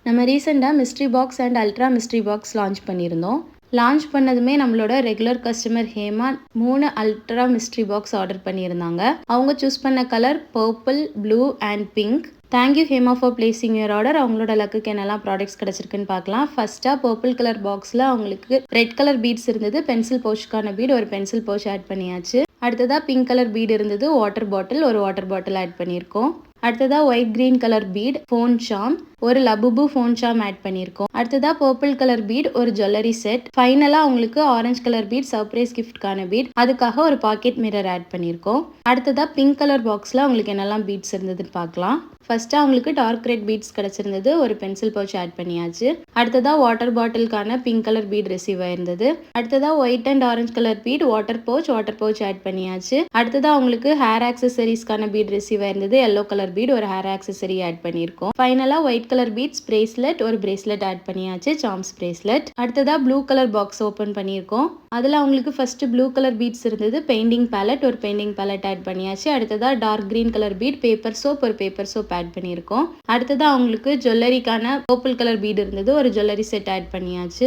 நம்ம ரீசெண்டாக mystery box and ultra mystery box launch பண்ணியிருந்தோம். லான்ச் பண்ணதுமே நம்மளோட regular customer Hema 3 ultra mystery box order பண்ணியிருந்தாங்க. அவங்க சூஸ் பண்ண colour purple, blue and pink. Thank you Hema for placing your order. அவங்களோட லக்குக்கு என்னெல்லாம் ப்ராடக்ட்ஸ் கிடச்சிருக்குன்னு பார்க்கலாம். ஃபர்ஸ்ட்டாக பர்பிள் கலர் பாக்ஸில் அவங்களுக்கு ரெட் கலர் பீட்ஸ் இருந்தது. பென்சில் பவுச்சுக்கான பீட், ஒரு பென்சில் பவுச் ஆட் பண்ணியாச்சு. அடுத்ததாக பிங்க் கலர் பீட் இருந்தது. வாட்டர் பாட்டில், ஒரு வாட்டர் பாட்டில் ஆட் பண்ணியிருக்கோம். அடுத்ததாக white green colour bead, phone charm, ஒரு லபுபு ஃபோன் சாம் ஆட் பண்ணியிருக்கோம். அடுத்ததாக பர்பிள் கலர் பீட், ஒரு ஜுவல்லரி செட். ஃபைனலாக உங்களுக்கு ஆரஞ்சு கலர் பீட், சர்ப்ரைஸ் கிஃப்ட்கான பீட், அதுக்காக ஒரு பாக்கெட் மிரர் ஆட் பண்ணியிருக்கோம். அடுத்ததாக பிங்க் கலர் பாக்ஸில் உங்களுக்கு என்னெல்லாம் பீட்ஸ் இருந்ததுன்னு பார்க்கலாம். ஃபர்ஸ்ட்டாக அவங்களுக்கு டார்க் ரெட் பீட்ஸ் கிடச்சிருந்தது. ஒரு பென்சில் பவுச் ஆட் பண்ணியாச்சு. அடுத்ததாக வாட்டர் பாட்டிலுக்கான பிங்க் கலர் பீட் ரிசீவ் ஆயிருந்தது. அடுத்ததாக white and orange colour bead, water pouch add பண்ணியாச்சு. அடுத்ததாக அவங்களுக்கு ஹேர் ஆக்சசரிஸ்க்கான பீட் ரிசீவ் ஆயிருந்தது. எல்லோ கலர் பீட், ஒரு ஹேர் ஆக்சசரி ஆட் பண்ணியிருக்கோம். ஃபைனலாக ஒயிட் கலர் பீட்ஸ் பிரேஸ்லெட், ஒரு பிரேஸ்லெட் ஆட் பண்ணியாச்சு, சாம்ஸ் பிரேஸ்லெட். அடுத்ததாக ப்ளூ கலர் பாக்ஸ் ஓப்பன் பண்ணியிருக்கோம். அதில் அவங்களுக்கு ஃபர்ஸ்ட் ப்ளூ கலர் பீட்ஸ் இருந்தது. பெயிண்டிங் பேலட், ஒரு பெயிண்டிங் பேலட் ஆட் பண்ணியாச்சு. அடுத்ததாக dark green colour beat, paper soap, ஒரு பேப்பர் சோப் ஆட் பண்ணியிருக்கோம். அடுத்ததாக அவங்களுக்கு ஜுவல்லரிக்கான பர்பிள் கலர் பீட் இருந்தது. ஒரு ஜுவல்லரி செட் ஆட் பண்ணியாச்சு.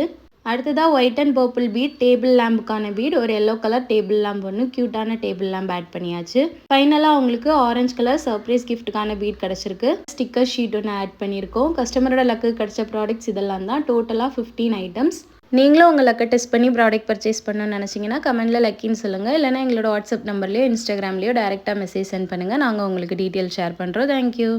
அடுத்ததாக white and purple bead, table லேம்புக்கான பீட், ஒரு எல்லோ கலர் டேபிள் லேம்ப் ஒன்று, க்யூட்டான டேபிள் லேம்ப் ஆட் பண்ணியாச்சு. ஃபைனலாக அவங்களுக்கு ஆரஞ்சு கலர் சர்ப்ரைஸ் கிஃப்ட்டுக்கான பீட் கிடச்சிருக்கு. ஸ்டிக்கர் ஷீட் ஒன்று ஆட் பண்ணியிருக்கோம். கஸ்டமரோட லக்கு கிடச்ச ப்ராடக்ட்ஸ் இதெல்லாம் தான். டோட்டலாக 15 ஐட்டம்ஸ். நீங்களும் உங்கள் லக்கை டெஸ்ட் பண்ணி ப்ராடக்ட் பர்ச்சேஸ் பண்ணணும்னு நினச்சிங்கன்னா கமெண்ட்டில் லக்கின்னு சொல்லுங்கள். இல்லைனா எங்களோட வாட்ஸ்அப் நம்பர்லையோ இன்ஸ்டாகிராம்லையோ டேரெக்டாக மெசேஜ் சென்ட் பண்ணுங்கள். நாங்கள் உங்களுக்கு டீட்டெயில் ஷேர் பண்ணுறோம். தேங்க்யூ.